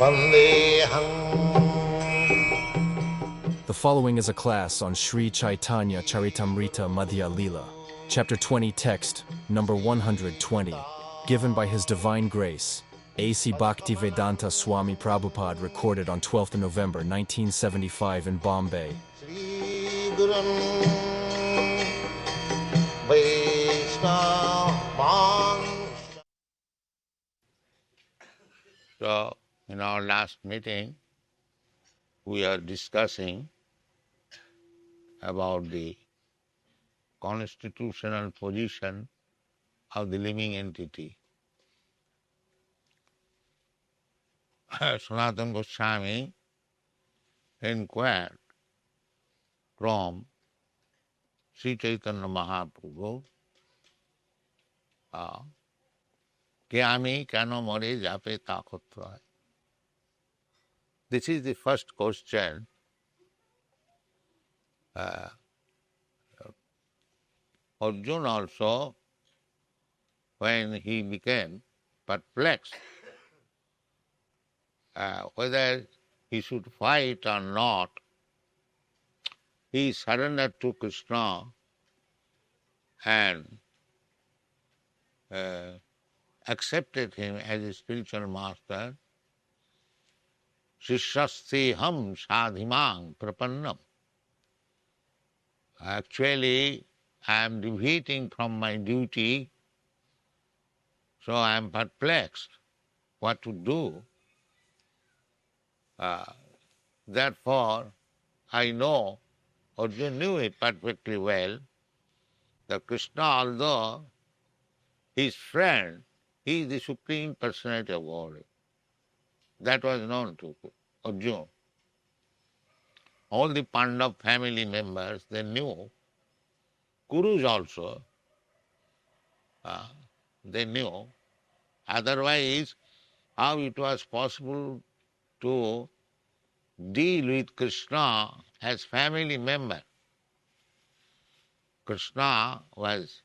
The following is a class on Sri Chaitanya Charitamrita Madhya Lila, Chapter 20 text, number 120, given by His Divine Grace, A.C. Bhaktivedanta Swami Prabhupada, recorded on 12th November 1975 in Bombay. So, in our last meeting, we are discussing about the constitutional position of the living entity. Sanatana Goswami inquired from Sri Chaitanya Mahaprabhu, কে আমি কেন মরে যাবে তা করতে হয়? This is the first question Arjuna also, when he became perplexed whether he should fight or not, he surrendered to Krishna and accepted him as a spiritual master. Shishyasteham sadhimang prapannam. Actually, I am deviating from my duty, so I am perplexed what to do. Therefore, I know, Arjuna knew it perfectly well, that Krishna, although his friend, he is the Supreme Personality of Godhead. That was known to Arjuna. All the Pandava family members, they knew. Kurus also, they knew. Otherwise, how it was possible to deal with Krishna as family member? Krishna was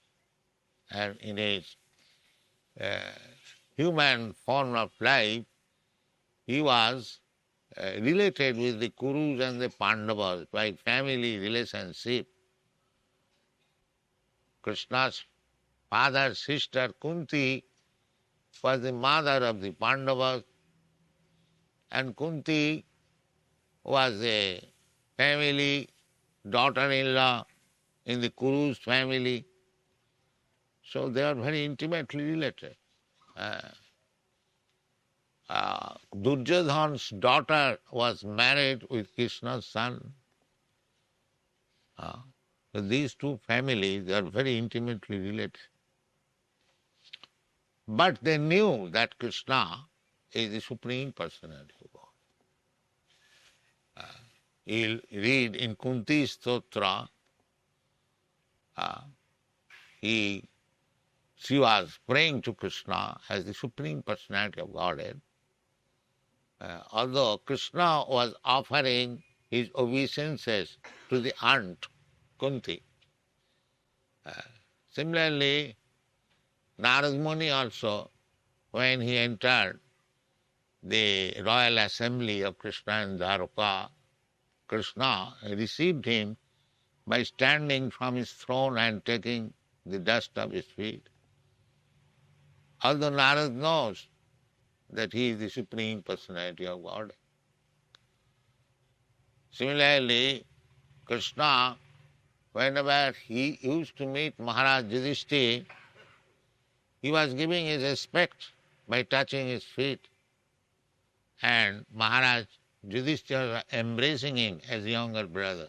in a human form of life. He was related with the Kurus and the Pandavas by family relationship. Krishna's father, sister Kunti was the mother of the Pandavas, and Kunti was a family daughter-in-law in the Kuru's family. So they are very intimately related. Duryodhana's daughter was married with Krishna's son. So these two families are very intimately related. But they knew that Krishna is the Supreme Personality of God. You'll read in Kunti's Stotra, she was praying to Krishna as the Supreme Personality of Godhead. Although Krishna was offering his obeisances to the aunt, Kunti. Similarly, Narad Muni also, when he entered the royal assembly of Krishna in Dwarka, Krishna received him by standing from his throne and taking the dust of his feet. Although Narad knows that he is the Supreme Personality of God. Similarly, Krishna, whenever he used to meet Maharaj Yudhishthira, he was giving his respect by touching his feet. And Maharaj Yudhishthira was embracing him as a younger brother.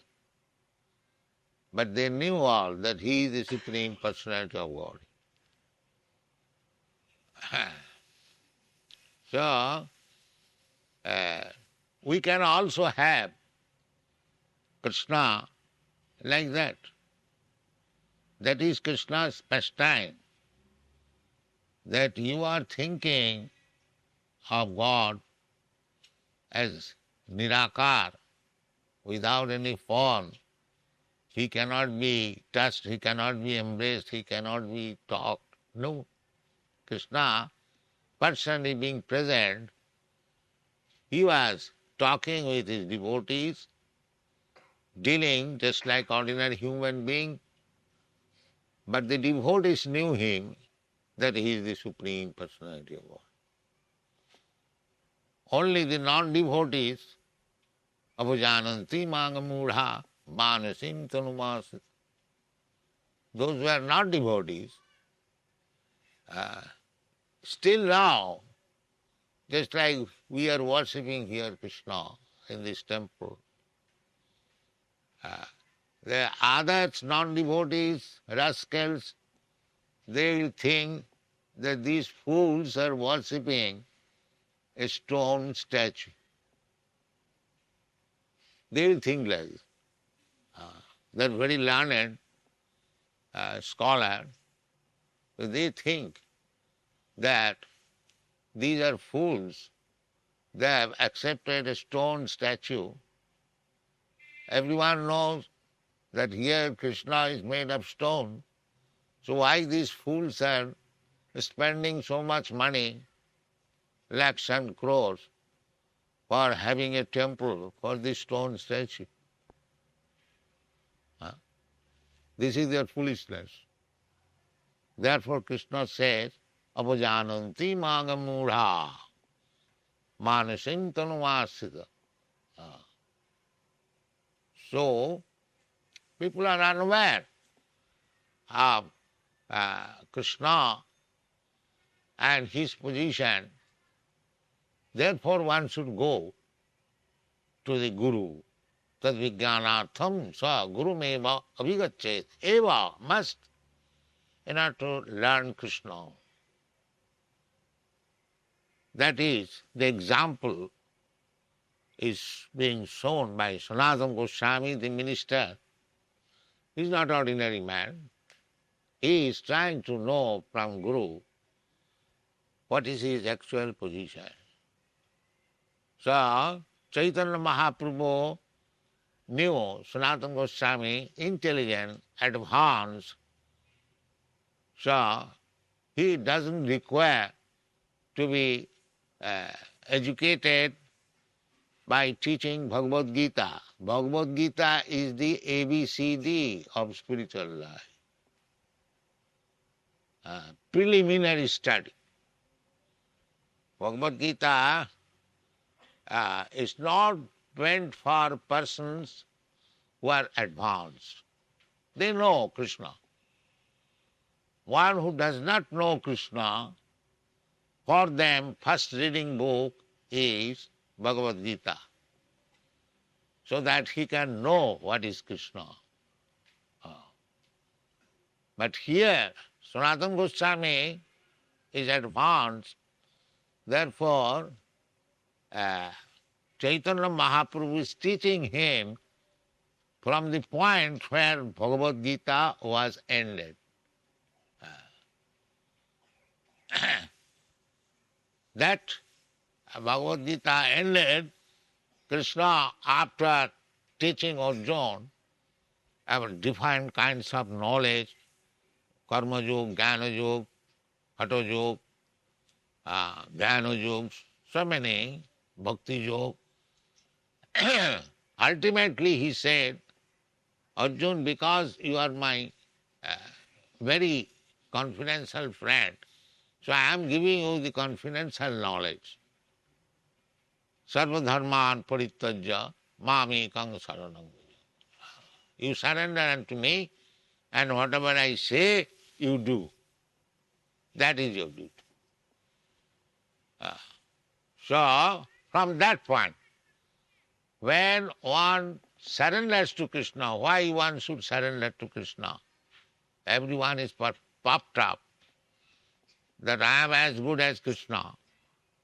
But they knew all that he is the Supreme Personality of God. So, we can also have Krishna like that. That is Krishna's pastime. That you are thinking of God as Nirakar, without any form. He cannot be touched, he cannot be embraced, he cannot be talked. No. Krishna, personally being present, He was talking with his devotees, dealing just like ordinary human being, but the devotees knew him that he is the Supreme Personality of God. Only the non-devotees, abhajananti mangamudha manasim tanumas, those who are not devotees, still now, just like we are worshipping here Krishna in this temple, the others, non-devotees, rascals, they will think that these fools are worshipping a stone statue. They will think like this. They're very learned scholar. They think that these are fools. They have accepted a stone statue. Everyone knows that here Krishna is made of stone. So why these fools are spending so much money, lakhs and crores, for having a temple for this stone statue? This is their foolishness. Therefore Krishna says, Abhajananti mangamudha manasim tanumasita. So, people are unaware of Krishna and his position. Therefore one should go to the Guru. Tad vijnanatham sa gurumeva avigachet eva, must, in order to learn Krishna. That is, the example is being shown by Sanatana Goswami, the minister. He is not ordinary man. He is trying to know from Guru what is his actual position. So, Chaitanya Mahaprabhu knew Sanatana Goswami, intelligent, advanced, so he doesn't require to be educated by teaching Bhagavad Gita. Bhagavad Gita is the ABCD of spiritual life. Preliminary study. Bhagavad Gita is not meant for persons who are advanced. They know Krishna. One who does not know Krishna, for them first reading book is Bhagavad Gita, so that he can know what is Krishna. But here, Sanatana Goswami is advanced, therefore Chaitanya Mahaprabhu is teaching him from the point where Bhagavad Gita was ended. That Bhagavad Gita ended, Krishna, after teaching Arjuna about different kinds of knowledge, karma yoga, jnana yoga, hatha yoga, jnana yoga, so many, bhakti yoga. Ultimately he said, Arjuna, because you are my very confidential friend, so I am giving you the confidential knowledge. Sarva dharman parityajya mamekang saranam. You surrender unto me, and whatever I say, you do. That is your duty. So, from that point, when one surrenders to Krishna, why one should surrender to Krishna? Everyone is puffed up that I am as good as Krishna.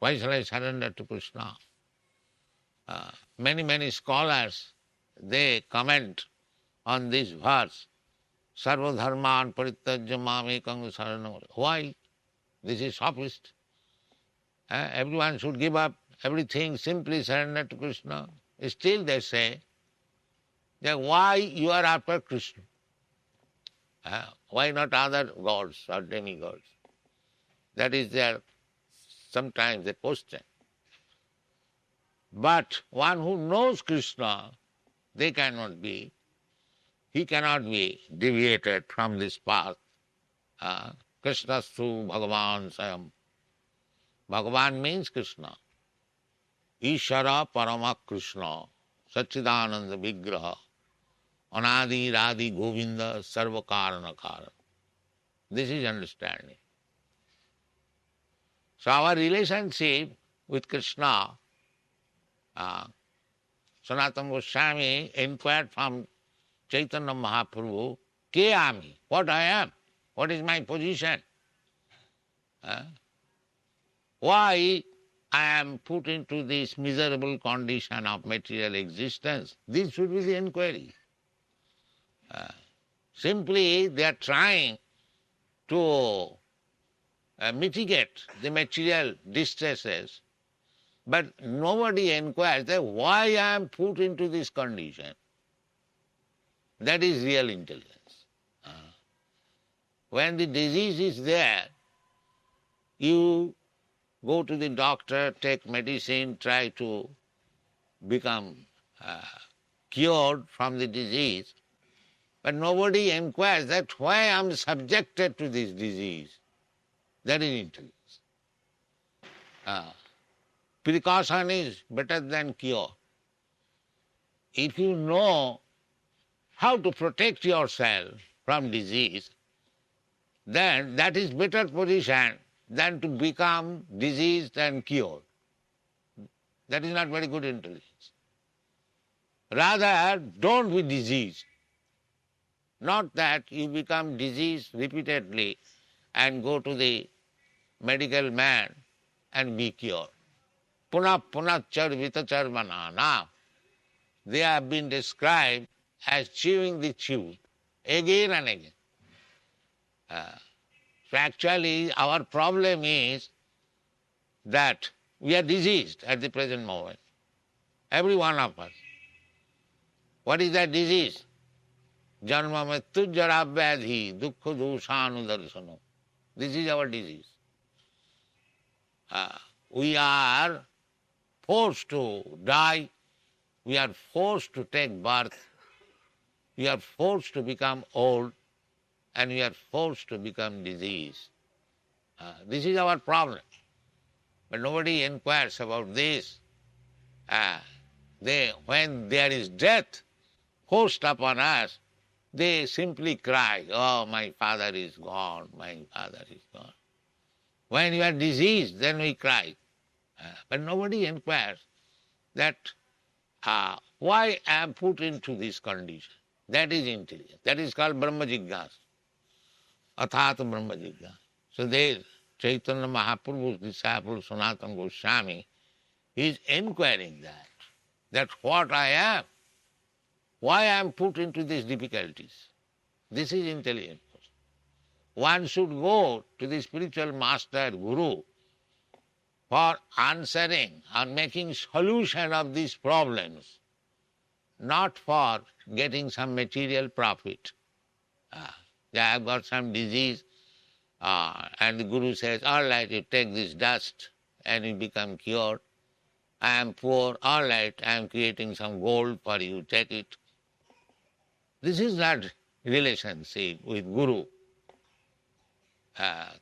Why shall I surrender to Krishna? Many scholars, they comment on this verse, Sarva dharman parityajya mamekang saranam. Why? This is sophist. Everyone should give up everything, simply surrender to Krishna. Still they say that why you are after Krishna? Why not other gods or demigods? That is their sometimes a question. But one who knows Krishna, he cannot be deviated from this path. Krishnastu Bhagavan Sayam. Bhagavan means Krishna. Ishara Parama Krishna, Satchidananda Vigraha, Anadi Radhi Govinda Sarva Karana Karana. This is understanding. So our relationship with Krishna, Sanatana Goswami inquired from Chaitanya Mahaprabhu, Ke ami? What I am? What is my position? Why I am put into this miserable condition of material existence? This should be the inquiry. Simply they are trying to mitigate the material distresses, but nobody inquires that why I am put into this condition. That is real intelligence. When the disease is there, you go to the doctor, take medicine, try to become cured from the disease, but nobody inquires that why I am subjected to this disease. That is intelligence. Precaution is better than cure. If you know how to protect yourself from disease, then that is better position than to become diseased and cured. That is not very good intelligence. Rather, don't be diseased. Not that you become diseased repeatedly and go to the medical man and be cured. Punah punah charvita charvana. Now, they have been described as chewing the chew again and again. So actually, our problem is that we are diseased at the present moment. Every one of us. What is that disease? Janma mrityu jara vyadhi dukkha doshanu darsano. This is our disease. We are forced to die. We are forced to take birth. We are forced to become old. And we are forced to become diseased. This is our problem. But nobody inquires about this. When there is death forced upon us, they simply cry, oh, my father is gone, my father is gone. When you are diseased, then we cry. But nobody inquires that why I am put into this condition. That is intelligence. That is called Brahma Jigyasa. Athata Brahma Jigyasa. So there, Chaitanya Mahaprabhu's disciple Sanatana Goswami is inquiring that what I am, why I am put into these difficulties. This is intelligence. One should go to the spiritual master, guru, for answering or making solution of these problems, not for getting some material profit. I have got some disease, and the guru says, all right, you take this dust and you become cured. I am poor, all right, I am creating some gold for you, take it. This is not relationship with guru.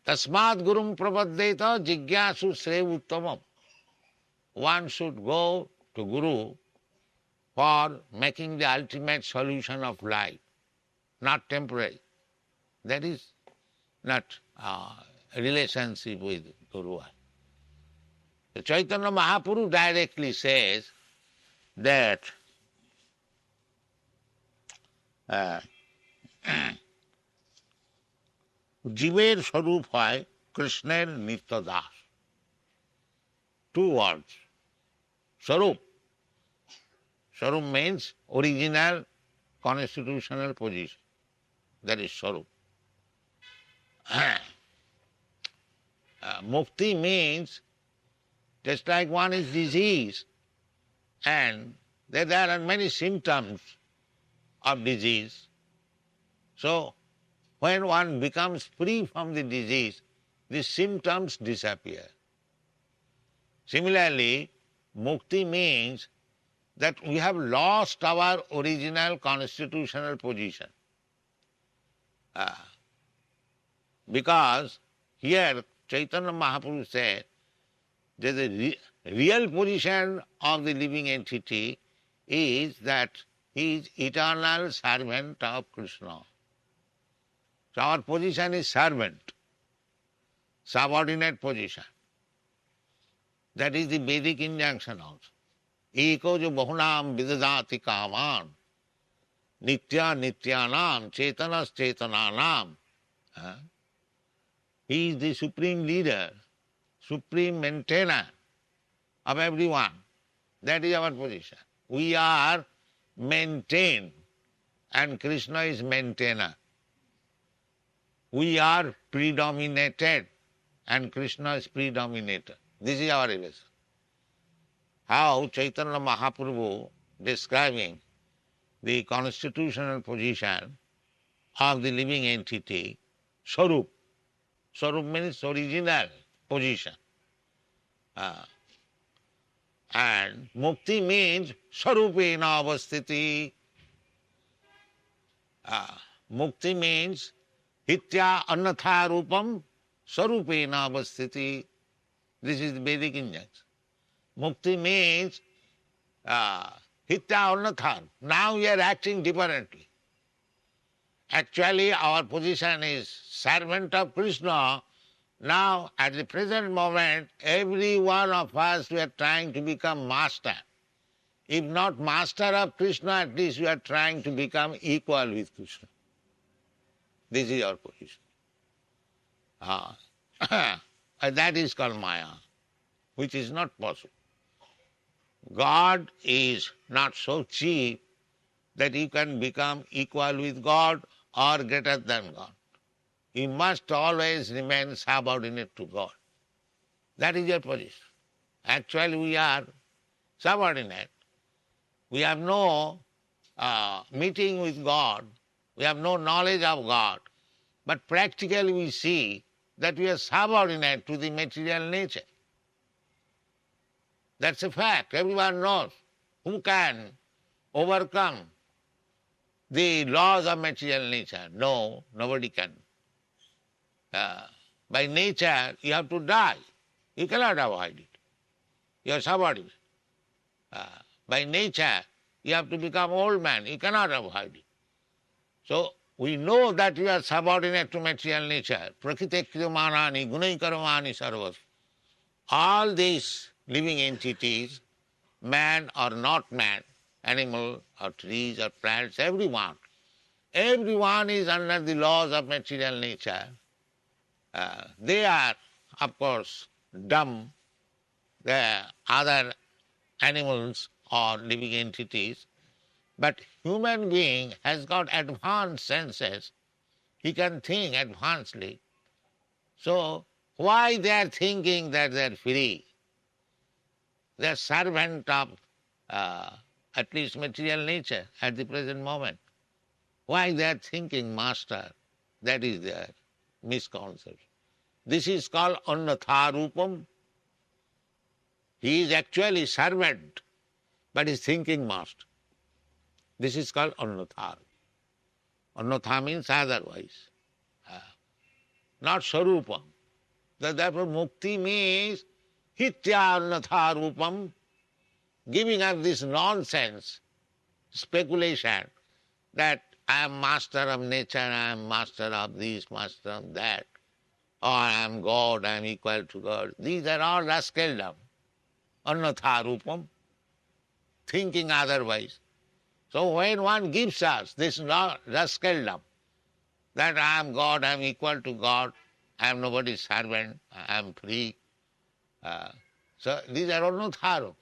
Tasmad gurum prapaddeta jigyasu sre uttamam. One should go to guru for making the ultimate solution of life, not temporary. That is not a relationship with Guru. The Chaitanya Mahaprabhu directly says that জীবের স্বরূপ হয় কৃষ্ণের নিত্য Das. 2 words. Swarup. Swarup means original constitutional position. That is Swarup. Mukti means just like one is diseased and there are many symptoms of disease. So when one becomes free from the disease, the symptoms disappear. Similarly, Mukti means that we have lost our original constitutional position. Because here Chaitanya Mahaprabhu said that the real position of the living entity is that he is eternal servant of Krishna. So our position is servant, subordinate position. That is the Vedic injunction also. Eko jo bahunam vidadati kaman, nitya nityanam, chetanas chetananam. He is the supreme leader, supreme maintainer of everyone. That is our position. We are maintained and Krishna is maintainer. We are predominated and Krishna is predominator. This is our relation. How Chaitanya Mahaprabhu describing the constitutional position of the living entity, Swarup. Swarup means original position. And Mukti means Swarupena avasthiti. Mukti means Hitya annatha rupam Swarupena avasthiti. This is the Vedic injunction. Mukti means Hitya annatha. Now we are acting differently. Actually our position is servant of Krishna. Now at the present moment every one of us we are trying to become master. If not master of Krishna, at least we are trying to become equal with Krishna. This is our position. That is called Maya, which is not possible. God is not so cheap that you can become equal with God or greater than God. You must always remain subordinate to God. That is your position. Actually we are subordinate. We have no meeting with God. We have no knowledge of God. But practically we see that we are subordinate to the material nature. That's a fact. Everyone knows. Who can overcome the laws of material nature? No, nobody can. By nature, you have to die. You cannot avoid it. You are subordinate. By nature, you have to become old man. You cannot avoid it. So, we know that you are subordinate to material nature. Prakriti kriyamanani, gunaikarmani sarvas. All these living entities, man or not man, animal or trees or plants, everyone is under the laws of material nature. They are, of course, dumb. The other animals or living entities. But human being has got advanced senses. He can think advancedly. So why they are thinking that they are free? They are servant of at least material nature at the present moment. Why they are thinking master? That is their misconception. This is called annatha rupam. He is actually servant, but he is thinking master. This is called annatha. Annatha means otherwise, not sarupam. Therefore mukti means hitya annatha rupam, giving up this nonsense speculation that I am master of nature, I am master of this, master of that, or I am God, I am equal to God. These are all rascaldom. Annatha rupam, thinking otherwise. So when one gives us this rascaldom, that I am God, I am equal to God, I am nobody's servant, I am free. So these are annatha.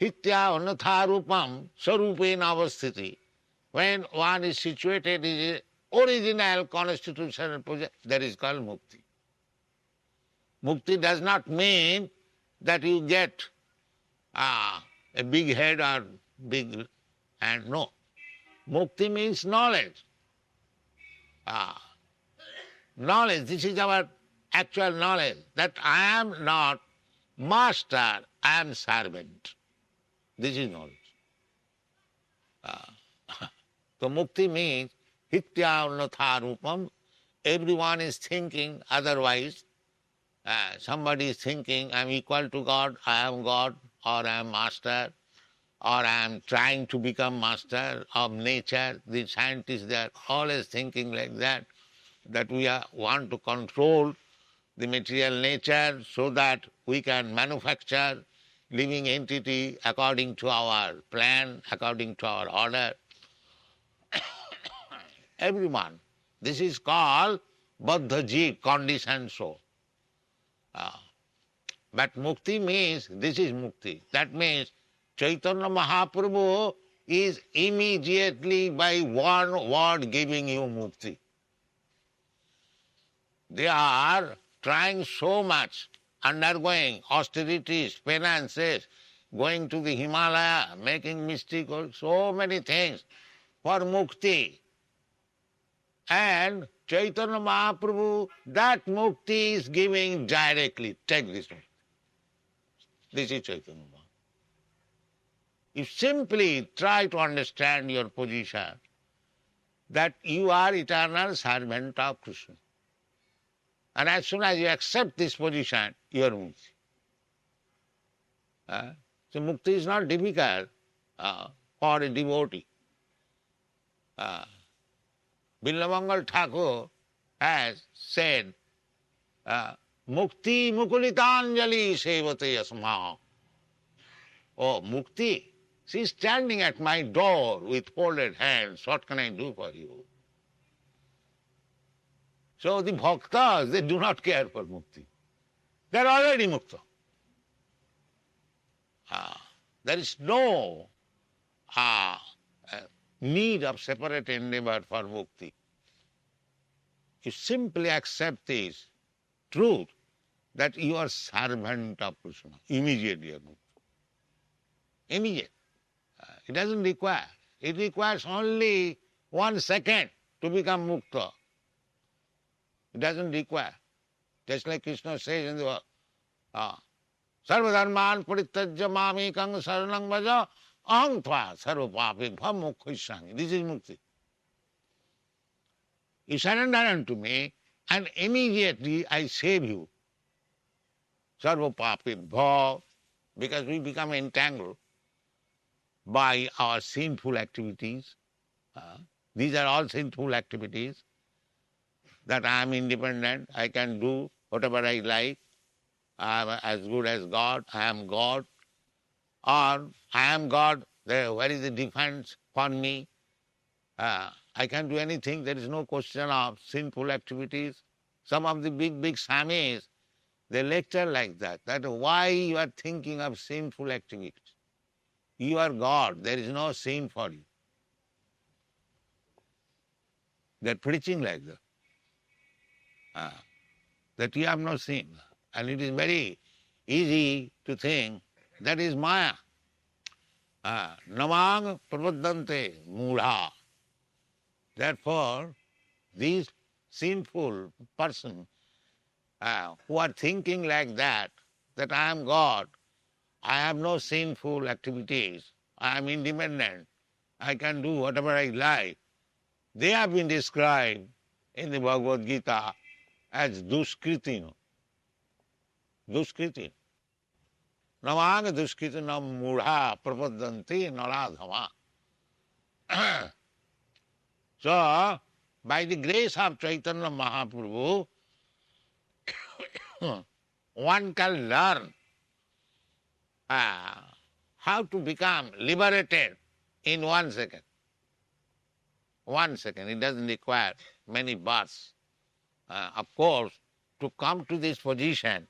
Hitya annatha rupam sarupena avasthiti. When one is situated in original constitutional position, that is called mukti. Mukti does not mean that you get a big head or big hand. No. Mukti means knowledge. Knowledge, this is our actual knowledge, that I am not master I am servant. This is knowledge. So mukti means hitya unnatha rupam. Everyone is thinking otherwise. Somebody is thinking, I am equal to God, I am God, or I am master, or I am trying to become master of nature. The scientists, they are always thinking like that we want to control the material nature so that we can manufacture living entity according to our plan, according to our order. Everyone. This is called Baddha Jeev, conditioned soul. But mukti means, this is mukti. That means Chaitanya Mahaprabhu is immediately by one word giving you mukti. They are trying so much, undergoing austerities, penances, going to the Himalaya, making mystic, so many things for mukti. And Chaitanya Mahaprabhu, that mukti is giving directly. Take this one. This is Chaitanya Mahaprabhu. You simply try to understand your position, that you are eternal servant of Krishna. And as soon as you accept this position, you are mukti. So mukti is not difficult for a devotee. Billamangal Thakur has said, Mukti Mukulitanjali Sevate Yasma. Oh, Mukti, she is standing at my door with folded hands. What can I do for you? So the bhaktas, they do not care for mukti. They are already mukta. There is no need of separate endeavor for mukti. You simply accept this truth that you are servant of Krishna. Immediately you are mukta. Immediate. It doesn't require. It requires only 1 second to become mukta. It doesn't require. Just like Krishna says in the verse, Sarvadharman parityajya mamekang saranang vaja aham tva sarvapapebhyo mokshaami. This is mukti. You surrender unto me and immediately I save you. Sarvapapebhyo, because we become entangled by our sinful activities. These are all sinful activities. That I am independent, I can do whatever I like, I am as good as God, I am God, or I am God, where is the defense for me? I can do anything, there is no question of sinful activities. Some of the big Swamis, they lecture like that why you are thinking of sinful activities? You are God, there is no sin for you. They are preaching like that. That you have no sin. And it is very easy to think that is Maya. Namang prapaddante mudha. Therefore, these sinful persons who are thinking like that I am God, I have no sinful activities, I am independent, I can do whatever I like, they have been described in the Bhagavad Gita as duskritin. Duskritin. Namang duskritinam mudha prapadanti naradhama. So, by the grace of Chaitanya Mahaprabhu, one can learn how to become liberated in 1 second. 1 second. It doesn't require many births. Of course, to come to this position,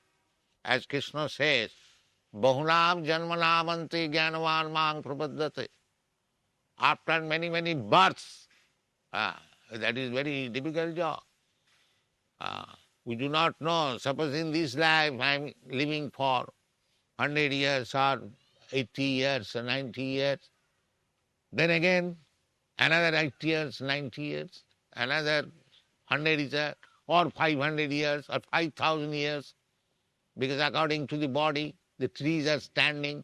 as Krishna says, Bahunam janmanamanti jnanavan mang prapaddate. After many births, that is very difficult job. We do not know, suppose in this life I am living for 100 years or 80 years or 90 years, then again another 80 years, 90 years, another 100 years, or 500 years, or 5,000 years, because according to the body, The trees are standing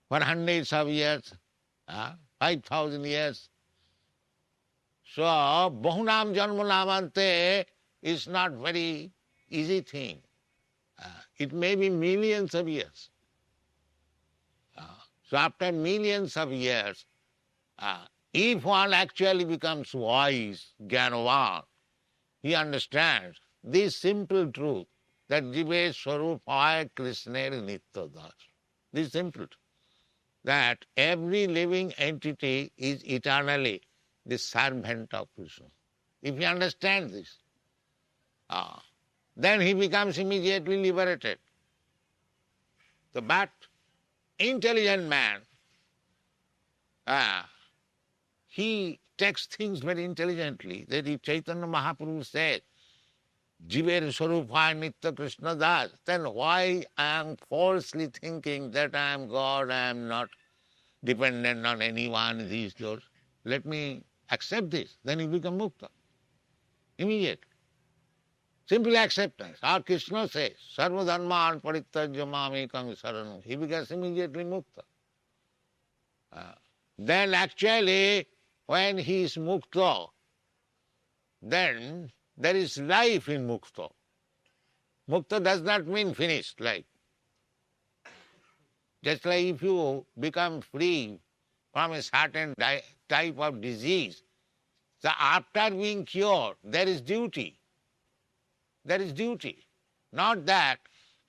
for hundreds of years, 5,000 years. So, Bahunam Janmanamante is not very easy thing. It may be millions of years. So after millions of years, if one actually becomes wise, Jnanavan, he understands this simple truth that Jive Swarupaya Krishner Nitya Das. This simple truth, that every living entity is eternally the servant of Krishna. If he understands this, then he becomes immediately liberated. So, but intelligent man, he takes things very intelligently. That if Chaitanya Mahaprabhu said, Jiver Swarupaya Nitya Krishna Das, then why I am falsely thinking that I am God, I am not dependent on anyone, these, those. Let me accept this. Then he becomes mukta. Immediately. Simple acceptance. Or Krishna says, Sarva dharman parityajya mamekam saranam. He becomes immediately mukta. Then actually, when he is mukta, then there is life in mukta. Mukta does not mean finished life. Just like if you become free from a certain type of disease, so after being cured, there is duty. There is duty. Not that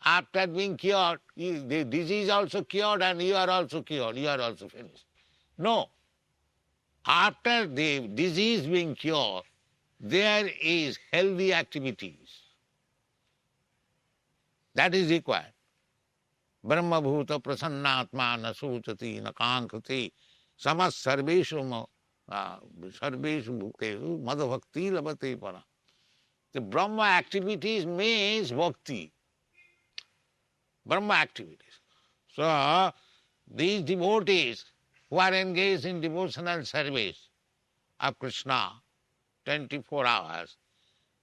after being cured, the disease also cured and you are also cured, you are also finished. No. After the disease being cured, there is healthy activities. That is required. Brahma bhuta prasannatma na suchati na kankati samas sarveshu bhutesu madhavakti labate para. The Brahma activities means bhakti. Brahma activities. So, these devotees who are engaged in devotional service of Krishna 24 hours,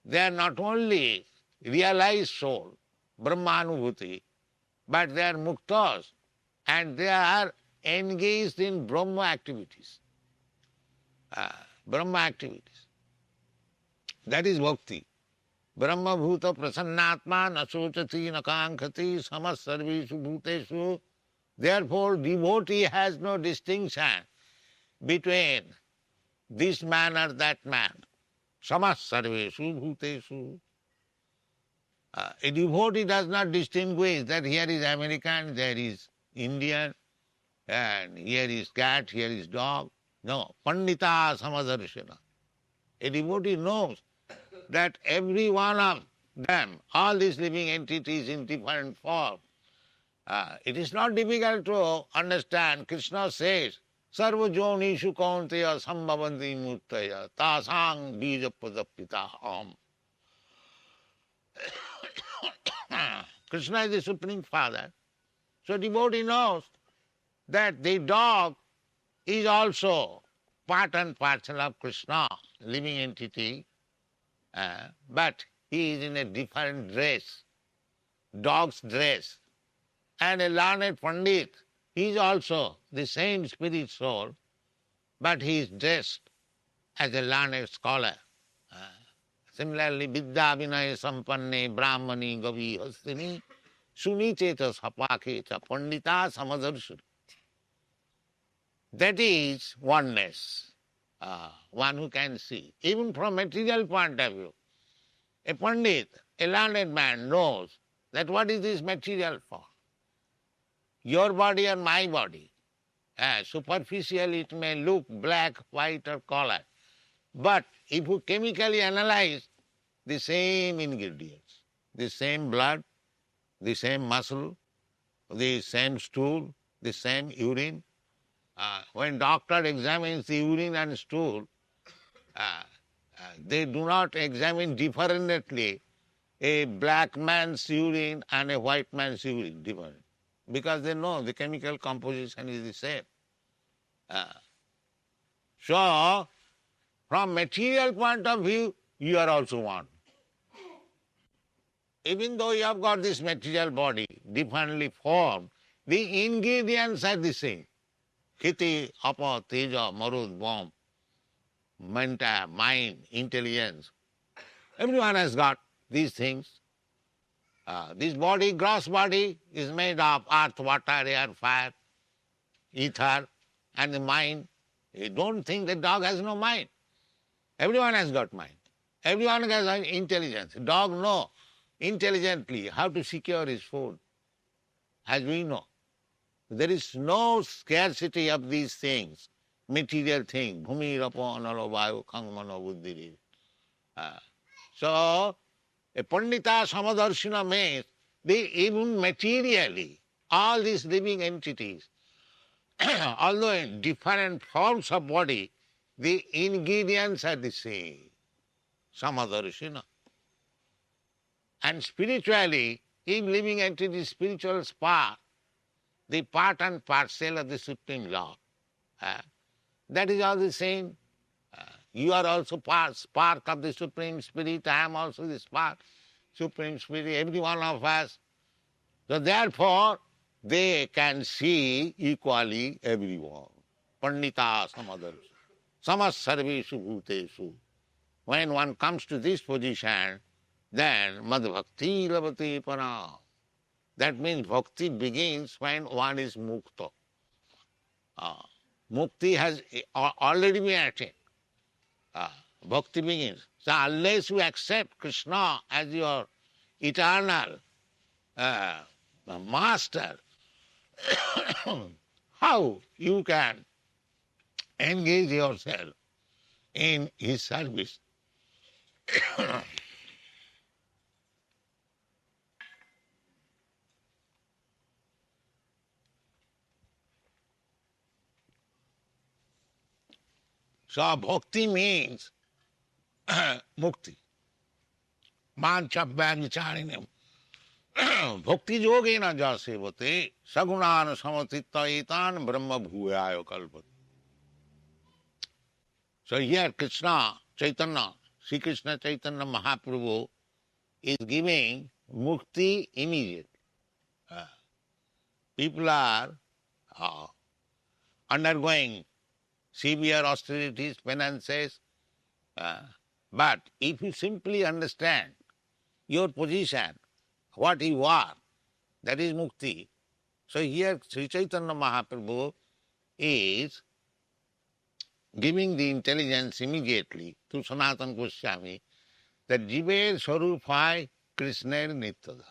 they are not only realized soul, Brahmanubhuti, but they are muktas and they are engaged in Brahma activities. Brahma activities. That is bhakti. Brahma bhuta prasannatma na sochati na kankati samas sarveshu bhuteshu. Therefore, devotee has no distinction between this man or that man. Samas sarveshu bhuteshu. A devotee does not distinguish that here is American, there is Indian, and here is cat, here is dog. No, Pandita Samadarshana. A devotee knows that every one of them, all these living entities in different form, it is not difficult to understand. Krishna says, Sarva jonishu kaunteya sambhavanti murtaya tasang bija padapitaham. Krishna is the Supreme Father. So devotee knows that the dog is also part and parcel of Krishna, living entity, but he is in a different dress, dog's dress. And a learned Pandit, he is also the same spirit soul, but he is dressed as a learned scholar. Similarly, Vidya Vinaya Sampanne Brahmani Gavi Hastini Sunicheta Sapaketa Pandita Samadarshana. That is oneness, one who can see. Even from material point of view, a Pandit, a learned man knows that what is this material form. Your body and my body. Superficially it may look black, white or colored. But if you chemically analyze the same ingredients, the same blood, the same muscle, the same stool, the same urine, when doctor examines the urine and stool, they do not examine differently a black man's urine and a white man's urine different, because they know the chemical composition is the same. So, from material point of view, you are also one. even though you have got this material body differently formed, the ingredients are the same. Kiti, apa, teja, marud, bomb, manta, mind, intelligence. Everyone has got these things. This body, gross body, is made of earth, water, air, fire, ether, and the mind. You don't think the dog has no mind. Everyone has got mind. Everyone has intelligence. Dog knows intelligently how to secure his food, as we know. There is no scarcity of these things, material things. Bhumi, rapo, analo, vayu, khang, mano, buddhi. So, a Pandita Samadarshina means they even materially, all these living entities, although in different forms of body, the ingredients are the same. Samadarshina. And spiritually, if living entity spiritual spark, the part and parcel of the Supreme Lord, that is all the same. You are also spark of the Supreme Spirit. I am also the spark, Supreme Spirit, every one of us. So therefore, they can see equally everyone. Pandita Samadarshi. Samas sarveshu bhuteshu. When one comes to this position, then madbhakti lavati pana. That means bhakti begins when one is mukta. Mukti has already been attained. Bhakti begins. So unless you accept Krishna as your eternal master, how you can engage yourself in his service? So bhakti means mukti. Manchabhya vicharinam. Bhakti yogena jasevate sagunan samatitta etan brahma bhuyaya kalpati. So here Krishna, Chaitanya, Sri Krishna Chaitanya Mahaprabhu is giving mukti immediately. People are undergoing severe austerities, penances, but if you simply understand your position, what you are, that is mukti. So here Sri Chaitanya Mahaprabhu is giving the intelligence immediately to Sanatana Goswami that Jiver Swaruphai Krishner Nityadas.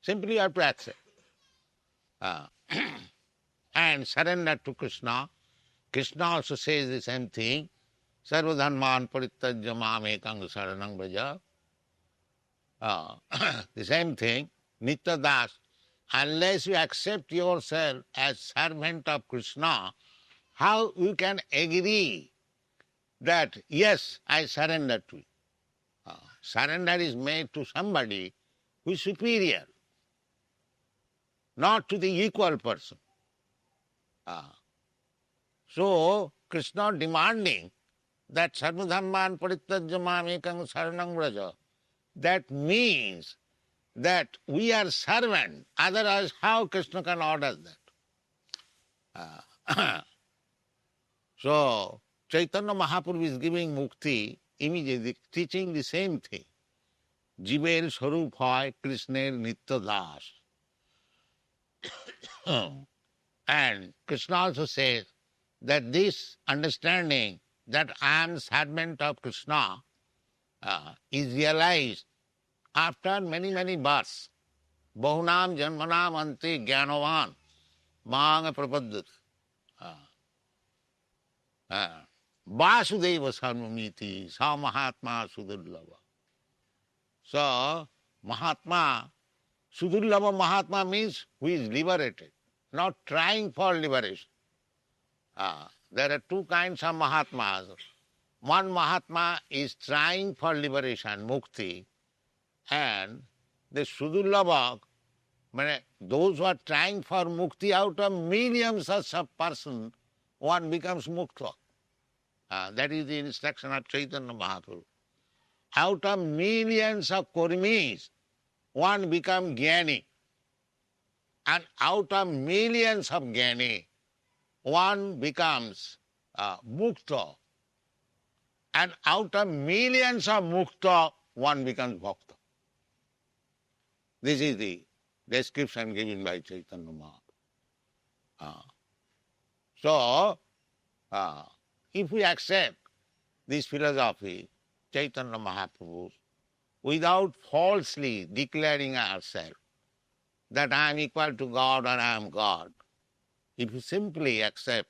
Simply you have to accept and surrender to Krishna. Krishna also says the same thing. Sarvadharman parittajya mamekang saranang braja. The same thing. Nityadas. Unless you accept yourself as servant of Krishna, how you can agree that, yes, I surrender to you? Surrender is made to somebody who is superior, not to the equal person. So, Krishna demanding that sarvadhamman parittajya mamekang saranang braja, that means that we are servant. Otherwise, how Krishna can order that? So, Chaitanya Mahaprabhu is giving mukti immediately, teaching the same thing. Jiver Swaruphai Krishner Nityadas. And Krishna also says that this understanding that I am servant of Krishna is realized after many, many births. Bahunam janmanam ante jnanavan manga prapadyat. Vasudeva sarvamiti sa mahatma sudurlava. So, Mahatma, sudurlava Mahatma means who is liberated, not trying for liberation. There are two kinds of Mahatmas. One Mahatma is trying for liberation, mukti, and the sudurlava, those who are trying for mukti, out of millions of persons, one becomes mukta. That is the instruction of Chaitanya Mahaprabhu. Out of millions of kurmis, one becomes jnani. And out of millions of jnani, one becomes mukta. And out of millions of mukta, one becomes bhakta. This is the description given by Chaitanya Mahaprabhu. So, if we accept this philosophy, Chaitanya Mahaprabhu, without falsely declaring ourselves that I am equal to God or I am God, if you simply accept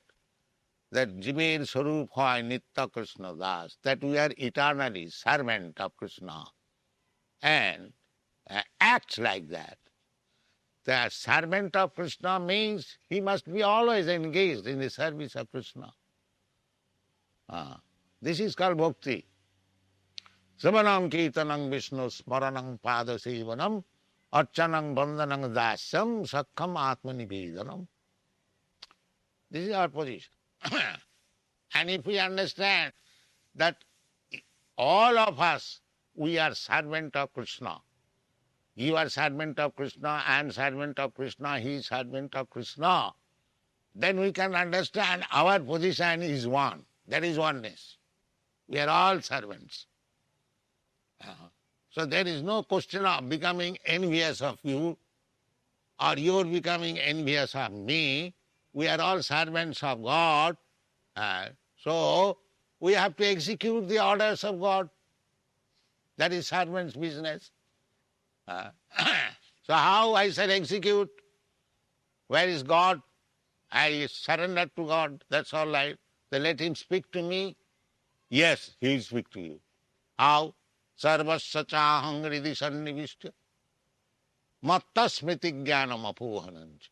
that Jiver Sarup Hoy Nitya Krishna Das, that we are eternally servant of Krishna, and act like that, the servant of Krishna means he must be always engaged in the service of Krishna. This is called bhakti. Savanam kirtanam Vishnu smaranam pada sevanam archanam bandhanam dasyam sakham atmanivedanam. This is our position. And if we understand that all of us, we are servant of Krishna, you are servant of Krishna, I am servant of Krishna, he is servant of Krishna, then we can understand our position is one. That is oneness. We are all servants. So there is no question of becoming envious of you or you becoming envious of me. We are all servants of God. So we have to execute the orders of God. That is servant's business. So how I shall execute? Where is God? I surrender to God. That's all right. Then let him speak to me. Yes, he will speak to you. How? Sarvasya chahang hridi sannivishya matta smriti jnanam apohanancha.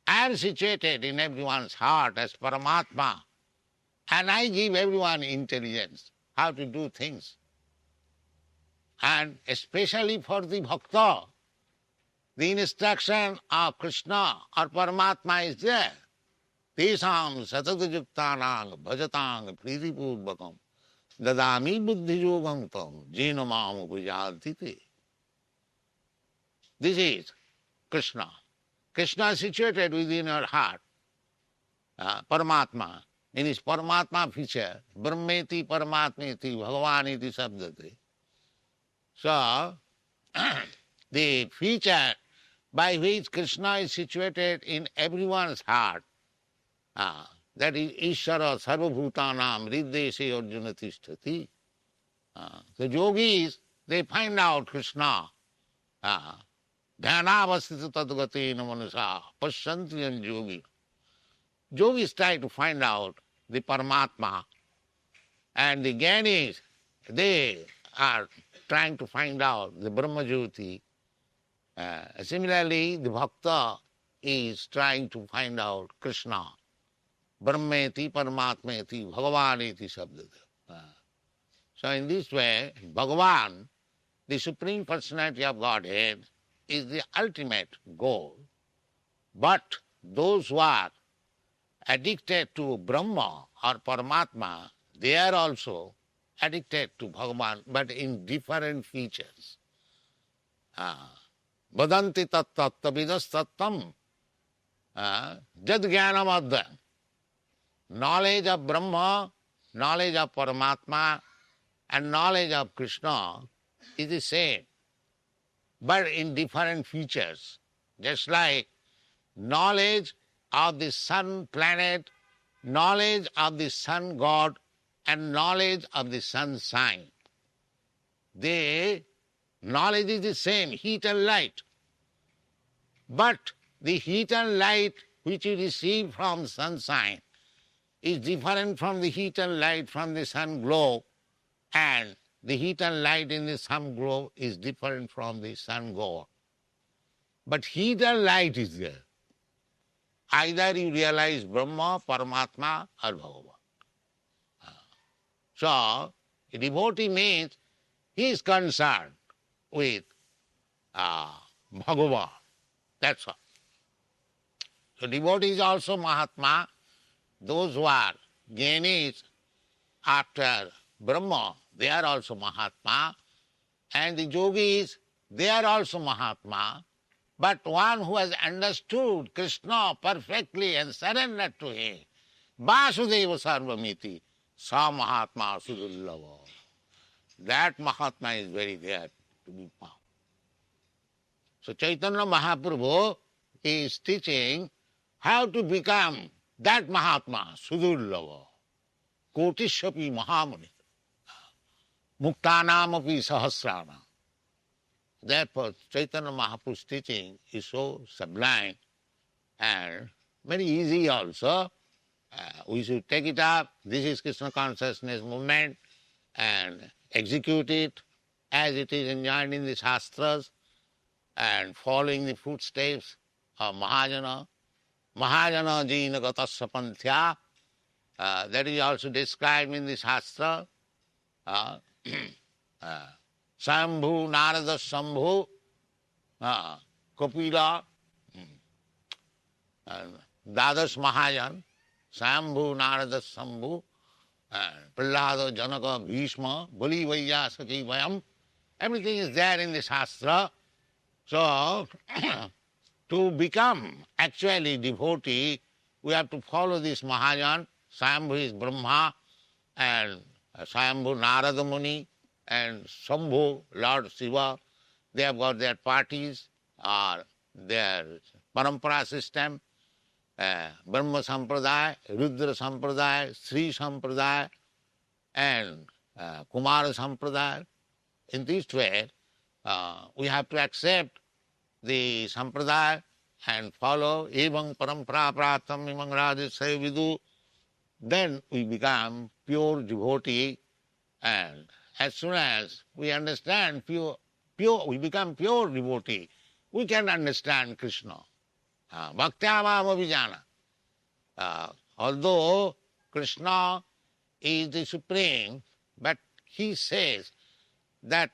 I am situated in everyone's heart as Paramatma, and I give everyone intelligence, how to do things. And especially for the bhakta, the instruction of Krishna or Paramatma is there. Tesam satadajuktanang bhajatang pritipurvakam dadami buddhijogam tam jena mam upajadite. This is Krishna. Krishna is situated within our heart. Paramatma, in his Paramatma feature, Brahmeti Paramatmeti Bhagavaniti Sabdate. So, the feature by which Krishna is situated in everyone's heart, that is Ishara Sarvabhutanam Riddese Arjuna Tishtati. The yogis, they find out Krishna. Dhyanavasthita tadgatena manasa pasyantiyan yogi. Yogis try to find out the Paramatma, and the Jnanis, they are trying to find out the Brahma Jyoti. Similarly, the Bhakta is trying to find out Krishna. Brahmeti Paramatmeti Bhagavaneti Sabdata. So in this way, Bhagavan, the Supreme Personality of Godhead, is the ultimate goal. But those who are addicted to Brahma or Paramatma, they are also addicted to Bhagavan, but in different features. Vadanti tat tattavidas tattam jad jnanam adya. Knowledge of Brahma, knowledge of Paramatma, and knowledge of Krishna is the same, but in different features. Just like knowledge of the sun planet, knowledge of the sun god, and knowledge of the sun sign. Knowledge is the same, heat and light. But the heat and light which you receive from sun sign is different from the heat and light from the sun glow, and the heat and light in the sun glow is different from the sun glow. But heat and light is there. Either you realize Brahma, Paramatma, or Bhagavan. So, a devotee means he is concerned with Bhagavan. That's all. So, devotee is also Mahatma. Those who are Jnanis after Brahma, they are also Mahatma. And the yogis, they are also Mahatma, but one who has understood Krishna perfectly and surrendered to him, Vasudeva Sarvamiti, Sa Mahatma Sudullava. That Mahatma is very there to be found. So Chaitanya Mahaprabhu is teaching how to become that Mahatma, Sudullava, Kotishapi Mahamuni, Muktanam api Sahasrana. Therefore, Chaitanya Mahaprabhu's teaching is so sublime and very easy also. We should take it up. This is Krishna consciousness movement and execute it as it is enjoined in the Shastras and following the footsteps of Mahajana. Mahajana jina gatasya panthya. That is also described in the Shastra. Sambhu, Narada Sambhu, Kapila, Dadas Mahajan, Sambhu, Narada Sambhu, Prahlada, Janaka, Bhishma, Bali Vaya, Saki Vayam. Everything is there in the Shastra. So, to become actually devotee, we have to follow this Mahajan. Sambhu is Brahma, and Sambhu Narada Muni, and Sambhu, Lord Shiva. They have got their parties or their parampara system, Brahma Sampradaya, Rudra Sampradaya, Sri Sampradaya, and Kumara Sampradaya. In this way, we have to accept the Sampradaya and follow Evang Parampara Pratam Imang Rajasaya Vidu. Then we become pure devotee, and as soon as we understand we become pure devotee, we can understand Krishna. Bhaktyamam abhijana. Although Krishna is the supreme, but he says that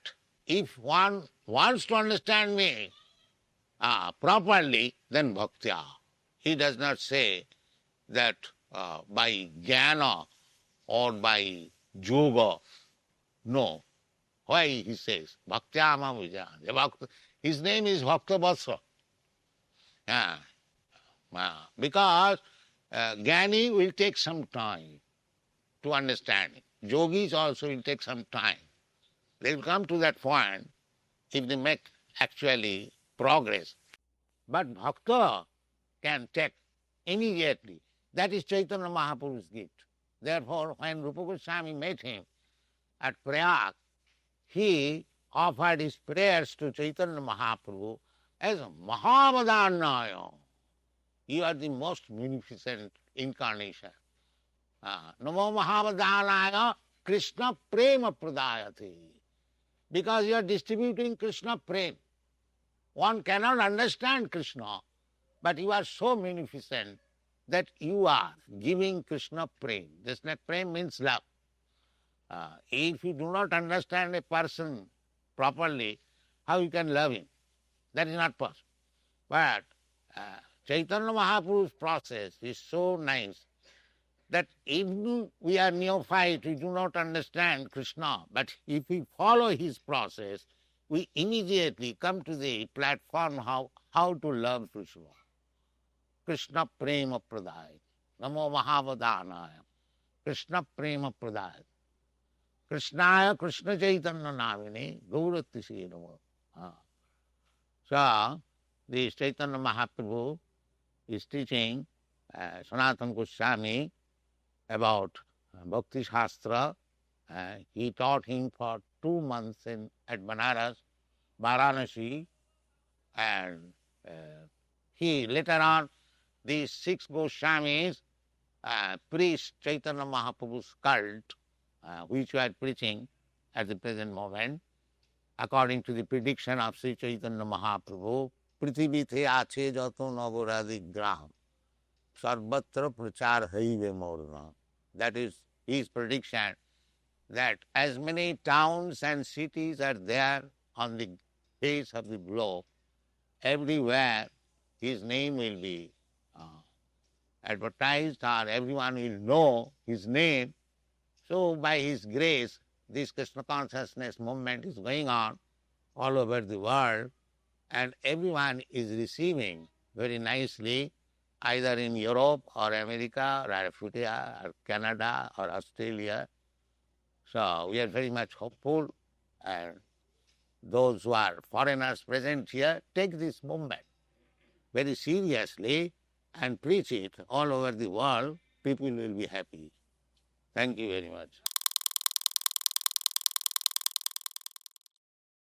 if one wants to understand me properly, then bhaktya. He does not say that by jnana or by yoga. No. Why he says? Bhaktyama vijana. His name is Bhakta Vatsa. Because Jnani will take some time to understand it. Yogis also will take some time. They will come to that point if they make actually progress. But Bhakta can take immediately. That is Chaitanya Mahaprabhu's gift. Therefore, when Rupa Goswami met him at Prayag, he offered his prayers to Chaitanya Mahaprabhu as Mahamadannaya. You are the most munificent incarnation. Namo Mahamadannaya Krishna Prema Pradayate. Because you are distributing Krishna Prem. One cannot understand Krishna, but you are so munificent that you are giving Krishna Prem. This Prem means love. If you do not understand a person properly, how you can love him? That is not possible. But Chaitanya Mahaprabhu's process is so nice that even we are neophyte, we do not understand Krishna, but if we follow his process, we immediately come to the platform how to love Krishna. Krishna Prema Pradaya. Namo Mahavadhanaya. Krishna Prema Pradaya. Krishnaya Krishna Chaitanya Namini Gauratisi Namo. So, the Chaitanya Mahaprabhu is teaching Sanatana Goswami about Bhakti Shastra. He taught him for 2 months at Banaras, Varanasi, and he later on, these 6 Goswamis preached Chaitanya Mahaprabhu's cult, which we are preaching at the present moment, according to the prediction of Sri Chaitanya Mahaprabhu. Prithivithe ache jato navoradi graham, sarvatra prachar haive morna. That is his prediction, that as many towns and cities are there on the face of the globe, everywhere his name will be advertised, or everyone will know his name. So by his grace, this Krishna consciousness movement is going on all over the world, and everyone is receiving very nicely, either in Europe or America or Africa or Canada or Australia. So we are very much hopeful, and those who are foreigners present here, take this movement very seriously and preach it all over the world. People will be happy. Thank you very much.